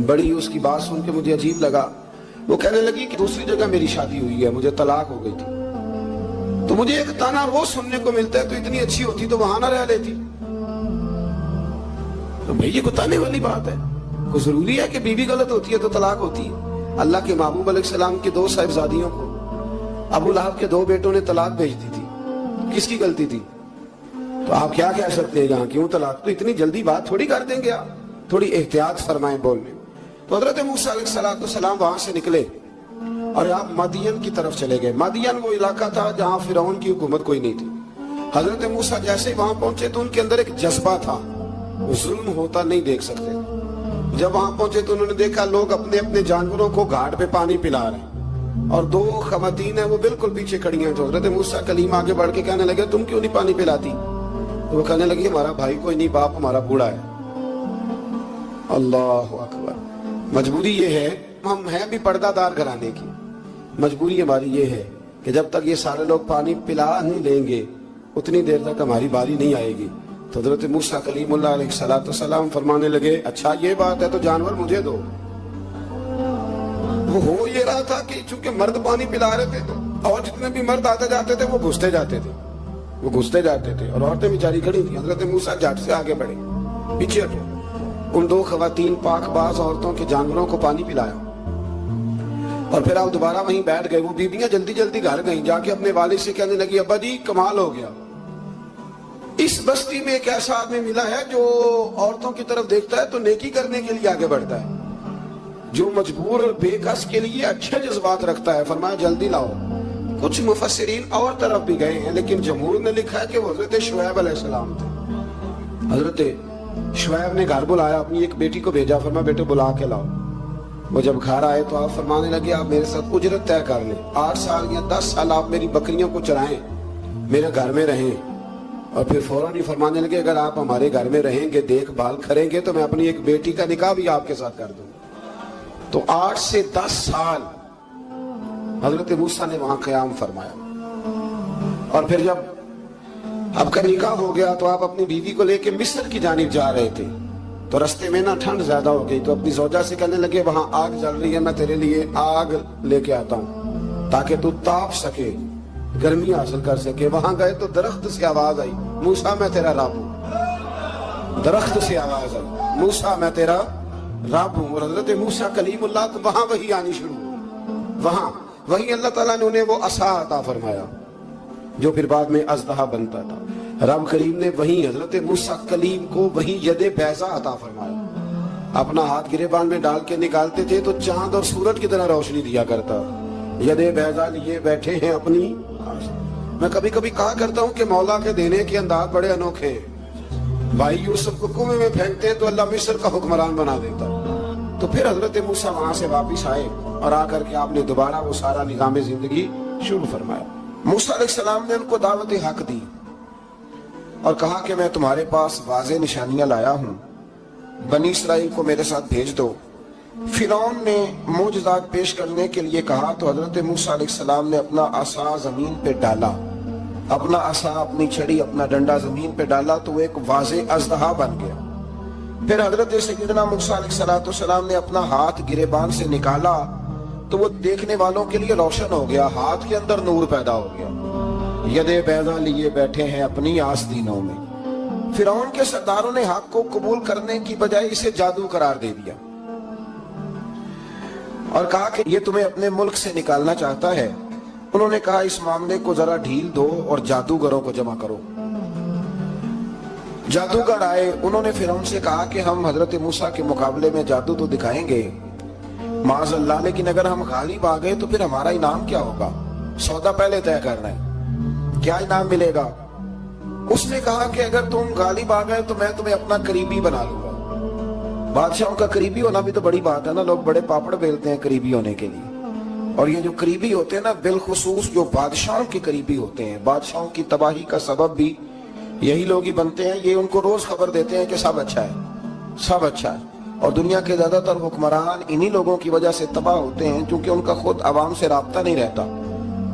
بڑی اس کی بات سن کے مجھے عجیب لگا. وہ کہنے لگی کہ دوسری جگہ میری شادی ہوئی ہے, مجھے طلاق ہو گئی تھی, تو مجھے ایک تانا روز سننے کو ملتا ہے تو اتنی اچھی ہوتی تو وہاں نہ رہ لیتی. تو بھئی یہ کوئی تانے والی بات ہے؟ کوئی ضروری ہے کہ بیوی غلط ہوتی ہے تو طلاق ہوتی ہے؟ اللہ کے محبوب علیہ السلام کی 2 صاحبزادیوں کو ابو لہب کے 2 بیٹوں نے طلاق بھیج دی تھی, کس کی غلطی تھی؟ تو آپ کیا کہہ سکتے ہیں یہاں کیوں طلاق؟ تو اتنی جلدی بات تھوڑی کر دیں گے آپ, تھوڑی احتیاط فرمائیں بولنے. تو حضرت موسیٰ علیہ السلام وہاں سے نکلے اور آپ مدین کی طرف چلے گئے. مدین وہ علاقہ تھا جہاں فرعون کی حکومت کوئی نہیں تھی. حضرت موسیٰ جیسے وہاں پہنچے تو ان کے اندر ایک جذبہ تھا, وہ ظلم ہوتا نہیں دیکھ سکتے. جب وہاں پہنچے تو انہوں نے دیکھا لوگ اپنے اپنے جانوروں کو گھاٹ پہ پانی پلا رہے ہیں اور 2 خواتین ہیں وہ بالکل پیچھے کھڑی ہیں. تو حضرت موسیٰ کلیم آگے بڑھ کے کہنے لگے تم کیوں نہیں پانی پلاتی؟ تو وہ کہنے لگی ہمارا بھائی کوئی نہیں, باپ ہمارا بوڑھا ہے. اللہ اکبر. مجبوری یہ ہے, ہم ہیں بھی پردہ دار گھرانے کی, مجبوری ہماری یہ ہے کہ جب تک یہ سارے لوگ پانی پلا نہیں لیں گے اتنی دیر تک ہماری باری نہیں آئے گی. تو حضرت موسیٰ کلیم اللہ علیہ السلام فرمانے لگے اچھا یہ بات ہے تو جانور مجھے دو. وہ ہو یہ رہا تھا کہ چونکہ مرد پانی پلا رہے تھے تو اور جتنے بھی مرد آتے جاتے تھے وہ گھستے جاتے تھے اور عورتیں بیچاری کھڑی تھیں. حضرت موسیٰ جھٹ سے آگے بڑھے, پیچھے ہٹو. ان 2 خواتین پاک باز عورتوں کے جانوروں کو پانی پلایا اور پھر آپ دوبارہ وہیں بیٹھ گئے. وہ بیویاں جلدی جلدی گھر گئیں, جا کے اپنے والد سے کہنے لگی ابا جی کمال ہو گیا, اس بستی میں ایک ایسا آدمی ملا ہے جو عورتوں کی طرف دیکھتا ہے تو نیکی کرنے کے لیے آگے بڑھتا ہے, جو مجبور بے کس کے لیے اچھے جذبات رکھتا ہے. فرمایا جلدی لاؤ. کچھ مفسرین اور طرف بھی گئے ہیں لیکن جمہور نے لکھا ہے کہ وہ حضرت شعیب علیہ السلام تھے. حضرت شعیب نے گھر بلایا, اپنی ایک بیٹی کو بھیجا, فرمایا بیٹے بلا کے لاؤ. وہ جب گھر آئے تو آپ فرمانے لگے آپ میرے ساتھ اجرت طے کر لیں, 8 سال یا 10 سال آپ میری بکریوں کو چرائیں, میرے گھر میں رہیں. اور پھر فوراً ہی فرمانے لگے اگر آپ ہمارے گھر میں رہیں گے دیکھ بھال کریں گے تو میں اپنی ایک بیٹی کا نکاح بھی آپ کے ساتھ کر دوں. تو 8 سے 10 سال حضرت موسیٰ نے وہاں قیام فرمایا. اور پھر جب آپ کا نکاح ہو گیا تو آپ اپنی بیوی کو لے کے مصر کی جانب جا رہے تھے. تو رستے میں ٹھنڈ زیادہ ہو گئی تو اپنی زوجہ سے کہنے لگے وہاں آگ جل رہی ہے, میں تیرے لیے آگ لے کے آتا ہوں تاکہ تو تاپ سکے, گرمی حاصل کر سکے. وہاں گئے تو درخت سے آواز آئی موسیٰ میں تیرا رب ہوں. درخت سے آواز آئی موسیٰ میں تیرا رب ہوں. اور حضرت موسیٰ کلیم اللہ کو وہاں وہی آنی شروع ہوئی. وہاں وہی اللہ تعالیٰ نے انہیں وہ عصا عطا فرمایا جو پھر بعد میں اژدہا بنتا تھا. رب کریم نے وہیں حضرت موسیٰ کلیم کو وہیں ید بیضا عطا فرمایا. اپنا ہاتھ گریبان میں ڈال کے نکالتے تھے تو چاند اور سورج کی طرح روشنی دیا کرتا. ید بیضا لیے بیٹھے ہیں اپنی. میں کبھی کبھی کہا کرتا ہوں کہ مولا کے دینے کے انداز بڑے انوکھے ہیں. بھائی یوسف کو کنویں میں پھینکتے ہیں تو اللہ مصر کا حکمران بنا دیتا. تو پھر حضرت موسیٰ وہاں سے واپس آئے اور آ کر کے آپ نے دوبارہ وہ سارا نظام زندگی شروع فرمایا. موسیٰ علیہ السلام نے ان کو دعوت حق دی اور کہا کہ میں تمہارے پاس واضح نشانیاں لایا ہوں, بنی اسرائیل کو میرے ساتھ بھیج دو. فرعون نے معجزات پیش کرنے کے لیے کہا تو حضرت موسیٰ علیہ السلام نے اپنا عصا زمین پہ ڈالا, اپنا عصا اپنی چھڑی اپنا ڈنڈا زمین پہ ڈالا تو وہ ایک واضح اژدہا بن گیا. پھر حضرت سیدنا موسیٰ علیہ السلام نے اپنا ہاتھ گریبان سے نکالا تو وہ دیکھنے والوں کے لیے روشن ہو گیا, ہاتھ کے اندر نور پیدا ہو گیا. ید بیضا لیے بیٹھے ہیں اپنی آستینوں میں. فرعون کے سرداروں نے حق کو قبول کرنے کی بجائے اسے جادو قرار دے دیا اور کہا کہ یہ تمہیں اپنے ملک سے نکالنا چاہتا ہے. انہوں نے کہا اس معاملے کو ذرا ڈھیل دو اور جادوگروں کو جمع کرو. جادوگر آئے, انہوں نے فرعون سے کہا کہ ہم حضرت موسیٰ کے مقابلے میں جادو تو دکھائیں گے معاذ اللہ, لیکن اگر ہم غالب آ گئے تو پھر ہمارا انعام کیا ہوگا؟ سودا پہلے طے کرنا ہے, کیا انعام ملے گا؟ اس نے کہا کہ اگر تم غالب آ گئے تو میں تمہیں اپنا قریبی بنا لوں گا. بادشاہوں کا قریبی ہونا بھی تو بڑی بات ہے نا, لوگ بڑے پاپڑ بیلتے ہیں قریبی ہونے کے لیے. اور یہ جو قریبی ہوتے ہیں نا, بالخصوص جو بادشاہوں کے قریبی ہوتے ہیں, بادشاہوں کی تباہی کا سبب بھی یہی لوگ ہی بنتے ہیں. یہ ان کو روز خبر دیتے ہیں کہ سب اچھا ہے, سب اچھا ہے. اور دنیا کے زیادہ تر حکمران انہی لوگوں کی وجہ سے تباہ ہوتے ہیں کیونکہ ان کا خود عوام سے رابطہ نہیں رہتا.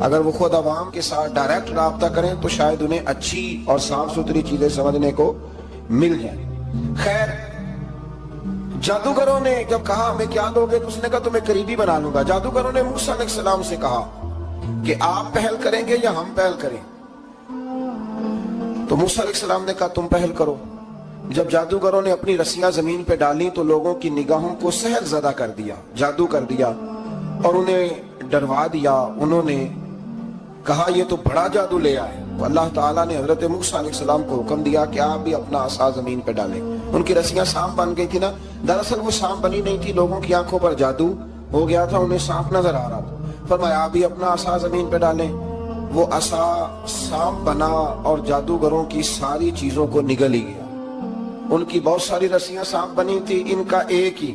اگر وہ خود عوام کے ساتھ ڈائریکٹ رابطہ کریں تو شاید انہیں اچھی اور صاف ستھری چیزیں سمجھنے کو مل جائیں. خیر, جادوگروں نے جب کہا ہمیں کیا دو گے تو اس نے کہا تمہیں قریبی بنا لوں گا. جادوگروں نے موسیٰ علیہ السلام سے کہا کہ آپ پہل کریں گے یا ہم پہل کریں؟ تو موسیٰ علیہ السلام نے کہا تم پہل کرو. جب جادوگروں نے اپنی رسیاں زمین پہ ڈالی تو لوگوں کی نگاہوں کو سحر زدہ کر دیا, جادو کر دیا اور انہیں ڈروا دیا. انہوں نے کہا یہ تو بڑا جادو لے آئے. تو اللہ تعالیٰ نے حضرت موسیٰ علیہ السلام کو حکم دیا کہ آپ بھی اپنا عصا زمین پہ ڈالیں. ان کی رسیاں سانپ بن گئی تھی نا, دراصل وہ سانپ بنی نہیں تھی, لوگوں کی آنکھوں پر جادو ہو گیا تھا, انہیں سانپ نظر آ رہا تھا. فرمایا آپ بھی اپنا عصا زمین پہ ڈالیں. وہ عصا سانپ بنا اور جادوگروں کی ساری چیزوں کو نگل ہی گیا. ان کی بہت ساری رسیاں سانپ بنی تھی, ان کا ایک ہی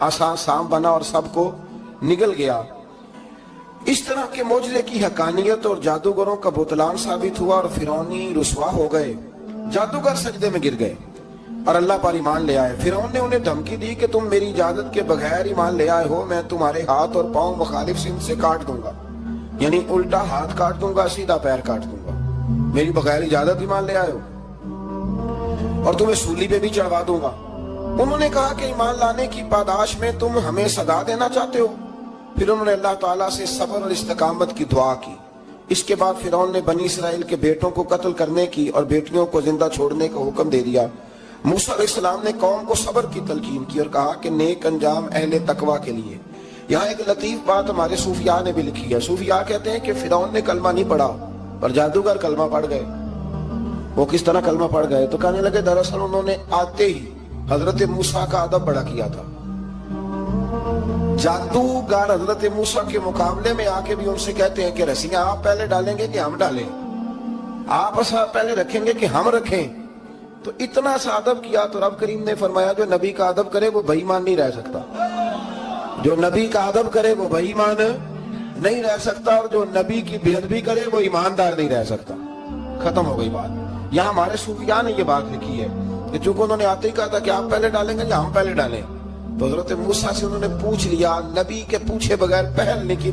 عصا سانپ بنا اور سب کو نگل گیا. اس طرح کے معجزے کی حقانیت اور جادوگروں کا بطلان ثابت ہوا اور فرعونی رسوا ہو گئے. جادوگر سجدے میں گر گئے اور اللہ پر ایمان لے آئے. فرعون نے انہیں دھمکی دی کہ تم میری اجازت کے بغیر ایمان لے آئے ہو, میں تمہارے ہاتھ اور پاؤں مخالف سمت سے کاٹ دوں گا, یعنی الٹا ہاتھ کاٹ دوں گا, سیدھا پیر کاٹ دوں گا. میری بغیر اجازت ایمان لے آئے ہو اور تمہیں سولی پہ بھی چڑھوا دوں گا. انہوں نے کہا کہ ایمان لانے کی پاداش میں تم ہمیں سزا دینا چاہتے ہو. پھر انہوں نے اللہ تعالیٰ سے صبر اور استقامت کی دعا کی. اس کے بعد فرعون نے بنی اسرائیل کے بیٹوں کو قتل کرنے کی اور بیٹیوں کو زندہ چھوڑنے کا حکم دے دیا. موسیٰ علیہ السلام نے قوم کو صبر کی تلقین کی اور کہا کہ نیک انجام اہل تقوی کے لیے. یہاں ایک لطیف بات ہمارے صوفیاء نے بھی لکھی ہے. صوفیاء کہتے ہیں کہ فرعون نے کلمہ نہیں پڑھا پر جادوگر کلمہ پڑھ گئے. وہ کس طرح کلمہ پڑھ گئے؟ تو کہنے لگے دراصل انہوں نے آتے ہی حضرت موسیٰ کا ادب بڑا کیا تھا. جادوگر حضرت موسیٰ کے مقابلے میں آ کے بھی ان سے کہتے ہیں کہ رسیاں آپ پہلے ڈالیں گے کہ ہم ڈالیں, آپ عصا پہلے رکھیں گے کہ ہم رکھیں. تو اتنا سا ادب کیا تو رب کریم نے فرمایا جو نبی کا ادب کرے وہ بے ایمان نہیں رہ سکتا. جو نبی کا ادب کرے وہ بے ایمان نہیں رہ سکتا, اور جو نبی کی بے ادبی کرے وہ ایماندار نہیں رہ سکتا. ختم ہو گئی بات. یہاں ہمارے صوفیاء نے یہ بات لکھی ہے کہ چونکہ انہوں نے آتے ہی کہا تھا کہ آپ پہلے ڈالیں گے یا ہم پہلے ڈالیں, تو حضرت موسیٰ سے انہوں نے پوچھ لیا, نبی کے پوچھے بغیر پہل نہیں کی.